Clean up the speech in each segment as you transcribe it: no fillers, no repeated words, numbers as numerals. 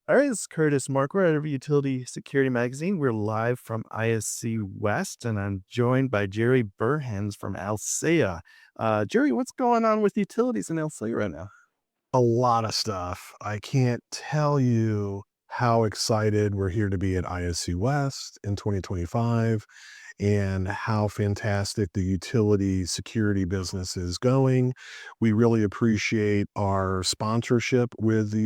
All right, it's Curtis Mark. We're at Utility Security Magazine. We're live from ISC West, and I'm joined by Jerry Burhans from ALCEA. Jerry, what's going on with utilities in ALCEA right now? A lot of stuff. I can't tell you how excited we're here to be at ISC West in 2025 and how fantastic the utility security business is going. We really appreciate our sponsorship with the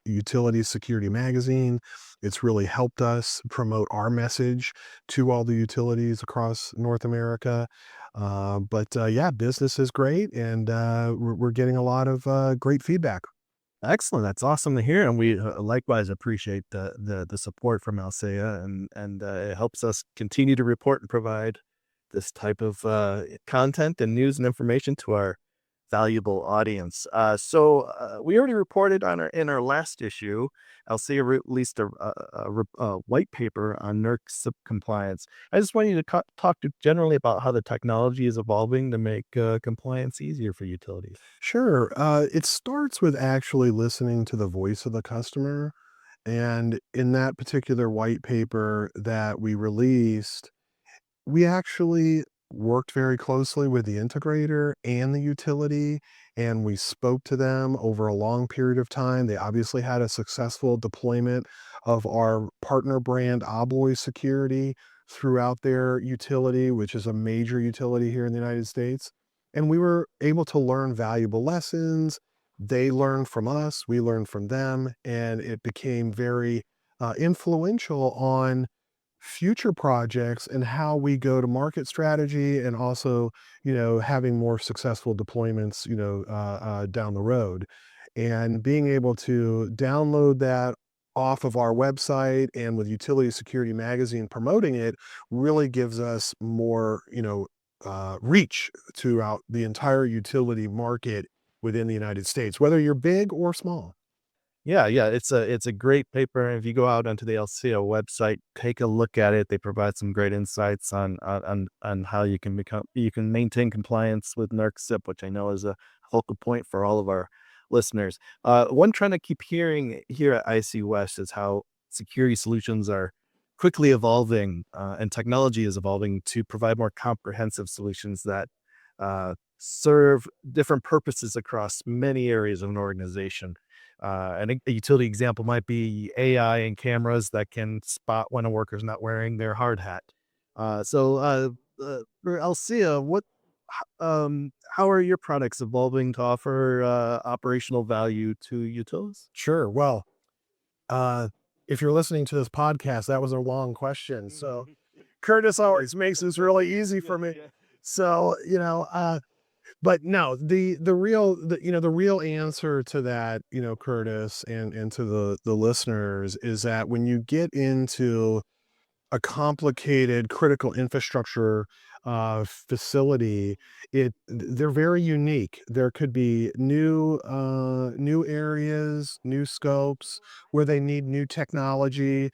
Utility Security Magazine. It's really helped us promote our message to all the utilities across North America. But yeah, business is great, and we're getting a lot of great feedback. Excellent. That's awesome to hear, and we likewise appreciate the support from ALCEA, and it helps us continue to report and provide this type of content and news and information to our valuable audience. We already reported on our in our last issue. ALCEA released a white paper on NERC CIP compliance. I just want you to talk generally about how the technology is evolving to make compliance easier for utilities. Sure. It starts with actually listening to the voice of the customer. And in that particular white paper that we released, we actually worked very closely with the integrator and the utility, and we spoke to them over a long period of time. They obviously had a successful deployment of our partner brand Obloy Security throughout their utility, which is a major utility here in the United States. And we were able to learn valuable lessons. They learned from us, we learned from them, and it became very influential on future projects and how we go to market strategy and also, having more successful deployments, down the road. And being able to download that off of our website and with Utility Security Magazine promoting it really gives us more, reach throughout the entire utility market within the United States, whether you're big or small. Yeah, yeah, it's a great paper, and if you go out onto the ALCEA website, take a look at it. They provide some great insights on how you can maintain compliance with NERC CIP, which I know is a focal point for all of our listeners. One trend I keep hearing here at IC West is how security solutions are quickly evolving, and technology is evolving to provide more comprehensive solutions that serve different purposes across many areas of an organization. I think a utility example might be AI and cameras that can spot when a worker's not wearing their hard hat. For Alcea, how are your products evolving to offer operational value to utilities? Sure. Well, uh, if you're listening to this podcast, that was a long question. So Curtis always makes this really easy for me. So, but no, the real answer to that, Curtis, and to the listeners, is that when you get into a complicated critical infrastructure facility, they're very unique. There could be new areas, new scopes where they need new technology,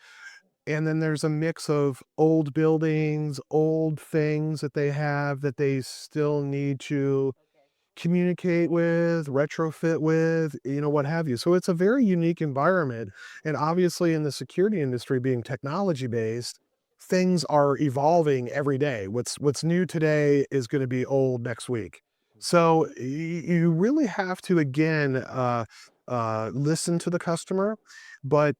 and then there's a mix of old buildings, old things that they have that they still need to communicate with, retrofit with, what have you. So it's a very unique environment. And obviously, in the security industry, being technology based, things are evolving every day. What's new today is going to be old next week. So you really have to again listen to the customer, but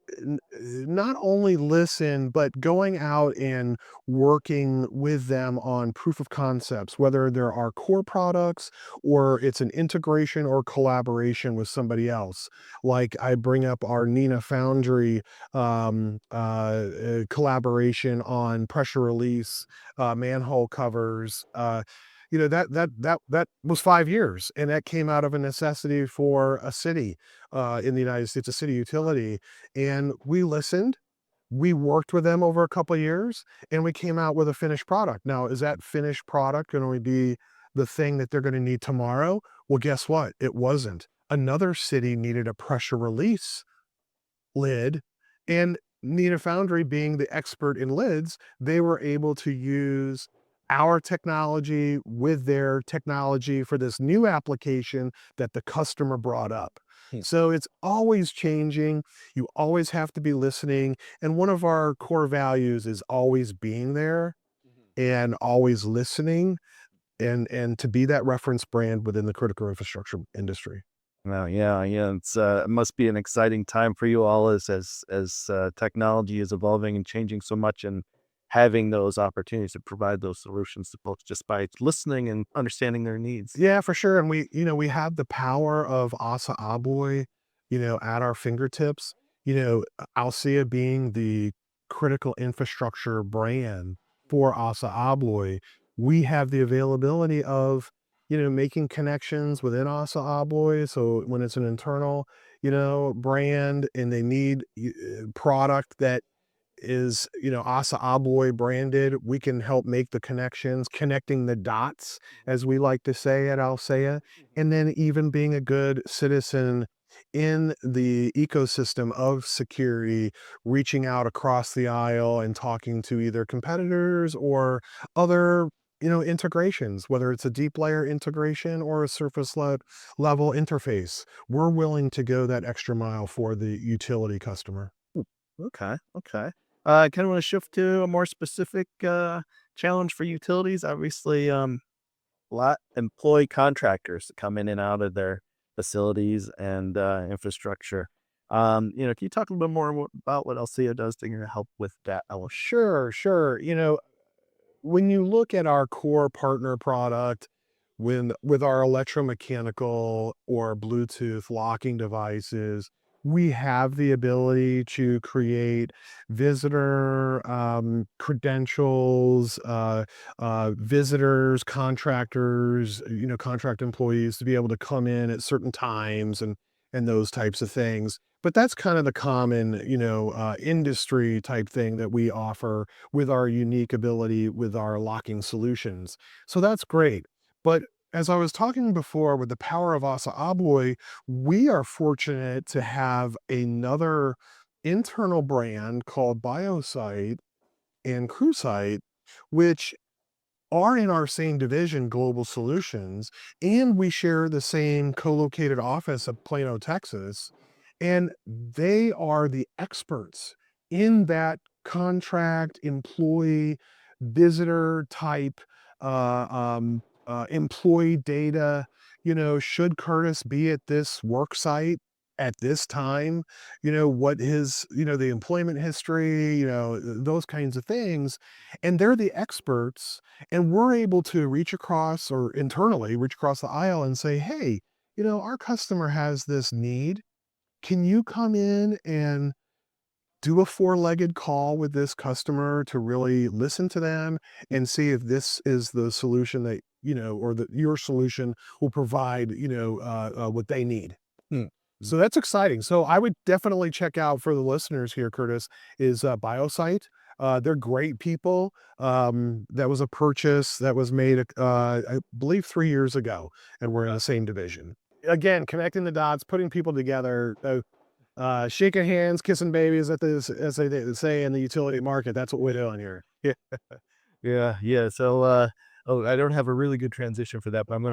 not only listen, but going out and working with them on proof of concepts, whether there are core products or it's an integration or collaboration with somebody else. Like I bring up our Nina Foundry collaboration on pressure release manhole covers. That was 5 years, and that came out of a necessity for a city in the United States, a city utility, and we listened. We worked with them over a couple of years, and we came out with a finished product. Now, is that finished product going to be the thing that they're going to need tomorrow? Well, guess what? It wasn't. Another city needed a pressure release lid, and Nina Foundry, being the expert in lids, they were able to use our technology with their technology for this new application that the customer brought up. Hmm. So it's always changing. You always have to be listening. And one of our core values is always being there and always listening and to be that reference brand within the critical infrastructure industry. No, yeah, yeah. It must be an exciting time for you all as technology is evolving and changing so much, and having those opportunities to provide those solutions to folks just by listening and understanding their needs. Yeah, for sure. And we have the power of Asa Abloy, at our fingertips. ALCEA being the critical infrastructure brand for Asa Abloy, we have the availability of, making connections within Asa Abloy. So when it's an internal, brand and they need product that is, Asa Abloy branded, we can help make the connections, connecting the dots, as we like to say at Alcea, and then even being a good citizen in the ecosystem of security, reaching out across the aisle and talking to either competitors or other, integrations, whether it's a deep layer integration or a level interface. We're willing to go that extra mile for the utility customer. Okay, okay. Kind of want to shift to a more specific challenge for utilities. Obviously, lot employ contractors to come in and out of their facilities and infrastructure. Can you talk a little bit more about what LCO does to help with that element? Sure, sure. When you look at our core partner product with our electromechanical or Bluetooth locking devices, we have the ability to create visitor credentials, visitors, contractors, contract employees to be able to come in at certain times and those types of things. But that's kind of the common, industry type thing that we offer with our unique ability with our locking solutions. So that's great. But as I was talking before with the power of Asa Abloy, we are fortunate to have another internal brand called BioSite and CrewSite, which are in our same division, Global Solutions, and we share the same co-located office of Plano, Texas. And they are the experts in that contract, employee, visitor type, employee data. Should Curtis be at this work site at this time? What his, the employment history, those kinds of things. And they're the experts, and we're able to reach across or internally reach across the aisle and say, hey, our customer has this need. Can you come in and do a four-legged call with this customer to really listen to them and see if this is the solution that, or that your solution will provide, what they need. Hmm. So that's exciting. So I would definitely check out for the listeners here, Curtis, is BioSite. They're great people. That was a purchase that was made, I believe, 3 years ago, and we're in the same division. Again, connecting the dots, putting people together, shaking hands, kissing babies, as they say in the utility market. That's what we're doing here. Yeah, yeah, yeah. So, oh, I don't have a really good transition for that, but I'm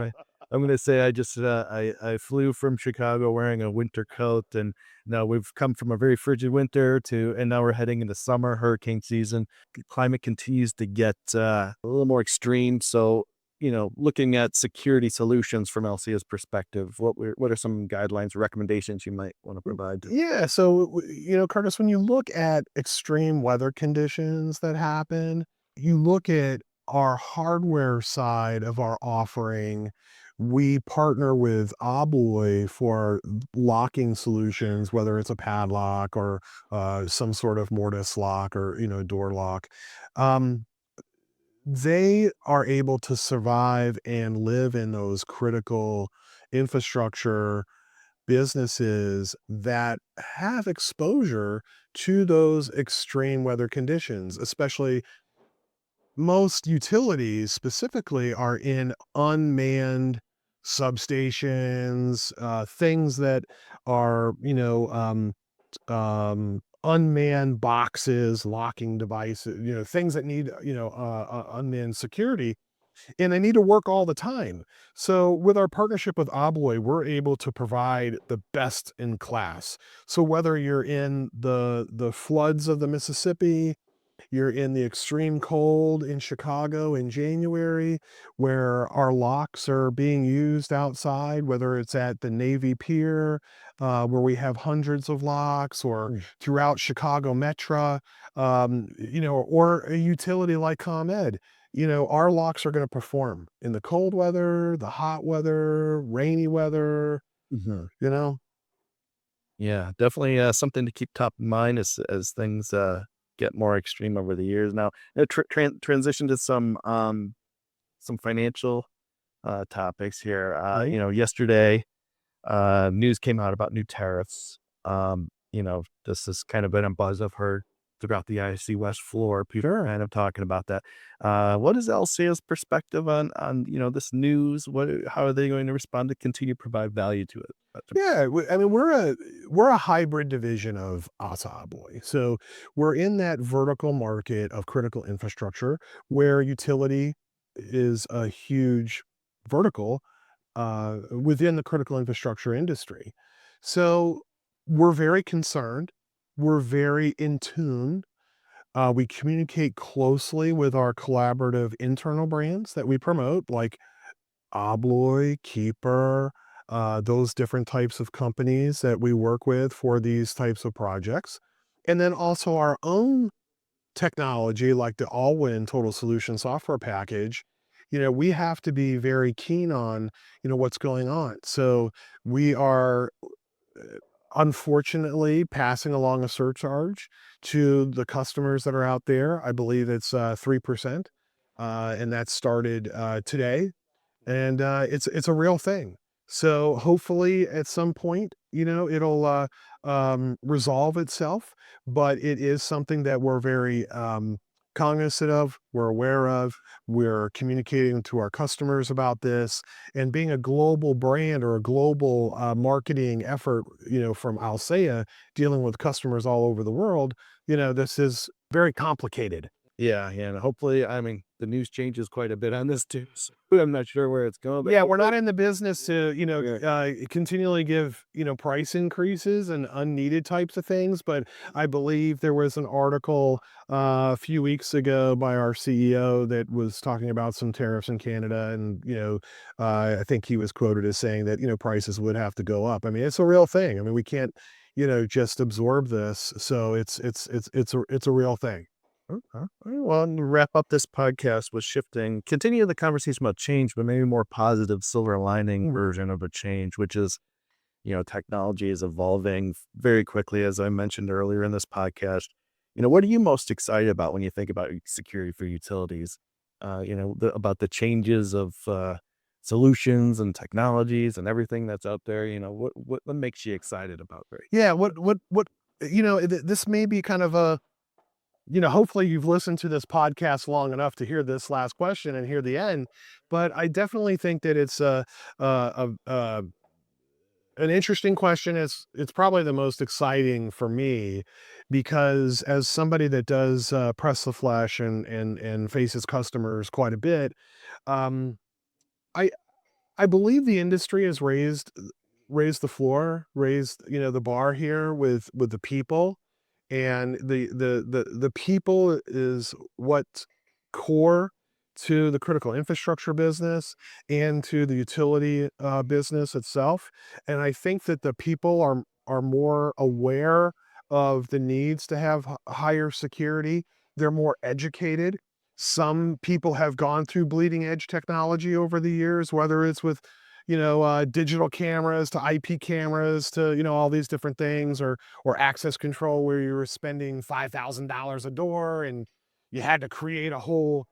gonna say I flew from Chicago wearing a winter coat, and now we've come from a very frigid winter and now we're heading into summer hurricane season. The climate continues to get a little more extreme. So, looking at security solutions from LCA's perspective, what are some guidelines or recommendations you might want to provide? Yeah. So, Curtis, when you look at extreme weather conditions that happen, you look at our hardware side of our offering. We partner with Abloy for locking solutions, whether it's a padlock or some sort of mortise lock or, door lock. Um, they are able to survive and live in those critical infrastructure businesses that have exposure to those extreme weather conditions, especially most utilities specifically are in unmanned substations, things that are, unmanned boxes, locking devices, things that need, unmanned security. and they need to work all the time. So with our partnership with Obloy, we're able to provide the best in class. So whether you're in the floods of the Mississippi, you're in the extreme cold in Chicago in January, where our locks are being used outside, whether it's at the Navy Pier, where we have hundreds of locks, or throughout Chicago Metro, or a utility like ComEd. Our locks are going to perform in the cold weather, the hot weather, rainy weather, Mhm. you know? Yeah, definitely, something to keep top of mind as things, get more extreme over the years. Now, transition to some financial, topics here. Mhm. Yesterday, news came out about new tariffs. This has kind of been a buzz I've heard throughout the ISC West floor. People Sure. kind of talking about that. What is ALCEA's perspective on this news? How are they going to respond to continue to provide value to it? Yeah, I mean, we're a hybrid division of ASA Abloy. So we're in that vertical market of critical infrastructure where utility is a huge vertical within the critical infrastructure industry. So we're very concerned. We're very in tune. We communicate closely with our collaborative internal brands that we promote, like Obloy, Keeper, those different types of companies that we work with for these types of projects. And then also our own technology, like the Allwin Total Solution software package. We have to be very keen on, what's going on. So we are unfortunately passing along a surcharge to the customers that are out there. I believe it's 3%. And that started today, and it's a real thing. So hopefully at some point, it'll resolve itself. But it is something that we're very cognizant of. We're aware of. We're communicating to our customers about this, and being a global brand or a global marketing effort, from ALCEA, dealing with customers all over the world. This is very complicated. Yeah, yeah, and hopefully, I mean, the news changes quite a bit on this too, so I'm not sure where it's going, but Yeah, we're hopefully. not in the business to, Yeah. continually give, price increases and unneeded types of things. But I believe there was an article a few weeks ago by our CEO that was talking about some tariffs in Canada, and I think he was quoted as saying that prices would have to go up. I mean, it's a real thing. I mean, we can't just absorb this. So it's a real thing. Okay. All right, well, and to wrap up this podcast with continue the conversation about change, but maybe more positive silver lining version of a change, which is, technology is evolving very quickly, as I mentioned earlier in this podcast. What are you most excited about when you think about security for utilities? About the changes of solutions and technologies and everything that's out there. What makes you excited about it? Yeah. This may be kind of a, hopefully you've listened to this podcast long enough to hear this last question and hear the end. But I definitely think that it's an interesting question. It's probably the most exciting for me, because as somebody that does press the flesh and faces customers quite a bit, um, I I believe the industry has raised the floor, raised, the bar here with the people, and the people is what's core to the critical infrastructure business and to the utility business itself. And I think that the people are more aware of the needs to have higher security. They're more educated. Some people have gone through bleeding edge technology over the years, whether it's with digital cameras to IP cameras to, all these different things, or access control where you were spending $5,000 a door and you had to create a whole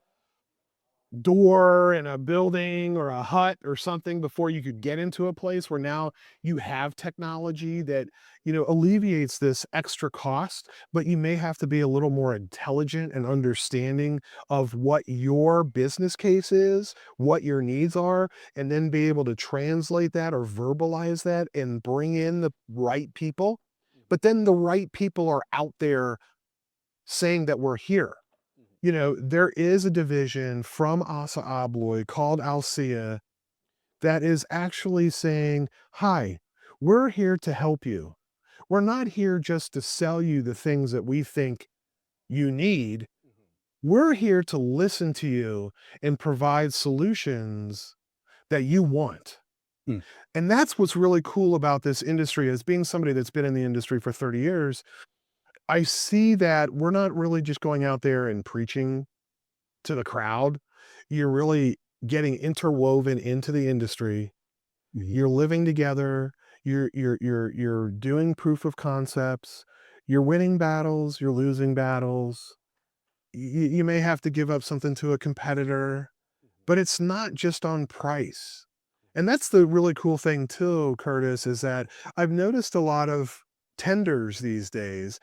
door in a building or a hut or something before you could get into a place, where now you have technology that alleviates this extra cost. But you may have to be a little more intelligent and understanding of what your business case is, what your needs are, and then be able to translate that or verbalize that and bring in the right people. But then the right people are out there saying that we're here. there is a division from ASA Abloy called ALCEA that is actually saying, hi, we're here to help you. We're not here just to sell you the things that we think you need. We're here to listen to you and provide solutions that you want. Hmm. And that's what's really cool about this industry. As being somebody that's been in the industry for 30 years, I see that we're not really just going out there and preaching to the crowd. You're really getting interwoven into the industry. You're living together. You're doing proof of concepts. You're winning battles. You're losing battles. You may have to give up something to a competitor, but it's not just on price. And that's the really cool thing too, Curtis, is that I've noticed a lot of tenders these days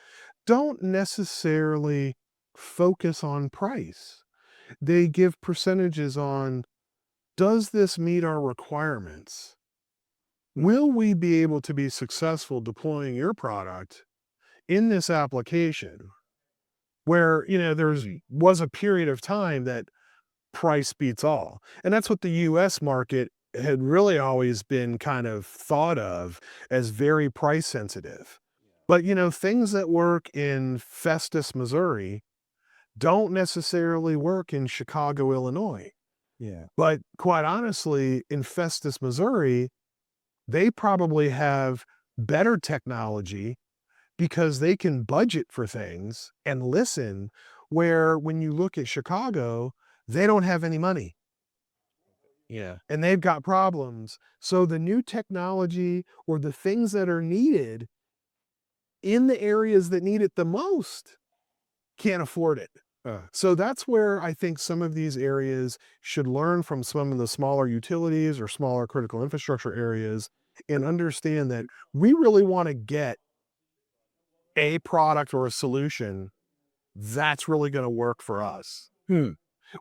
don't necessarily focus on price. They give percentages on, does this meet our requirements? Will we be able to be successful deploying your product in this application where, was a period of time that price beats all. And that's what the US market had really always been kind of thought of as very price sensitive. But, things that work in Festus, Missouri don't necessarily work in Chicago, Illinois. Yeah. But quite honestly, in Festus, Missouri, they probably have better technology because they can budget for things and listen, where when you look at Chicago, they don't have any money. Yeah. And they've got problems. So the new technology or the things that are needed in the areas that need it the most can't afford it. So that's where I think some of these areas should learn from some of the smaller utilities or smaller critical infrastructure areas and understand that we really want to get a product or a solution that's really going to work for us.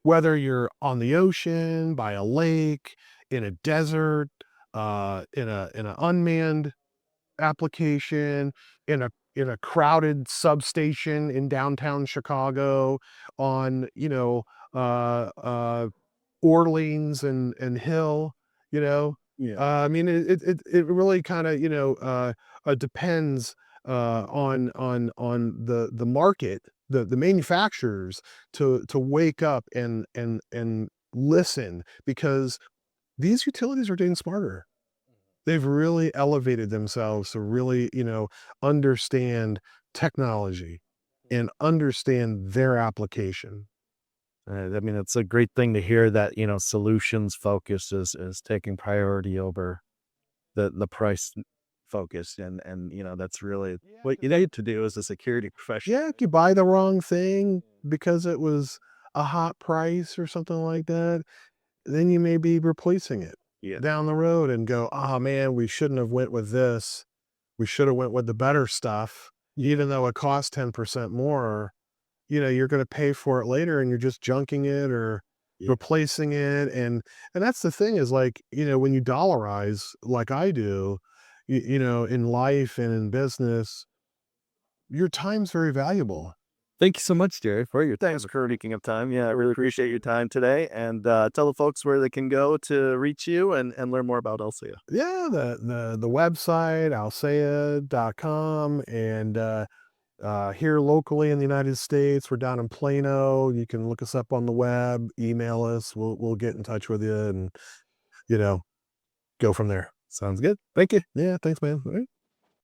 Whether you're on the ocean, by a lake, in a desert, in an unmanned application, in a crowded substation in downtown Chicago, on Orleans and Hill, Yeah. I mean, it really kind of depends on the market, the manufacturers to wake up and listen, because these utilities are getting smarter. They've really elevated themselves to really, understand technology and understand their application. I mean, it's a great thing to hear that, solutions focus is taking priority over the price focus. And, that's really what you need to do as a security professional. Yeah, if you buy the wrong thing because it was a hot price or something like that, then you may be replacing it Yeah. down the road and go, oh man, we shouldn't have went with this. We should have went with the better stuff, even though it costs 10% more. You're going to pay for it later and you're just junking it or Yeah. replacing it. And that's the thing, is like, when you dollarize like I do, in life and in business, your time's very valuable. Thank you so much, Jerry, for your time. Thanks for taking up time. Yeah, I really appreciate your time today. And tell the folks where they can go to reach you and learn more about ALCEA. Yeah, the website, alcea.com, and here locally in the United States, we're down in Plano. You can look us up on the web, email us. We'll get in touch with you and, go from there. Sounds good. Thank you. Yeah, thanks, man. All right.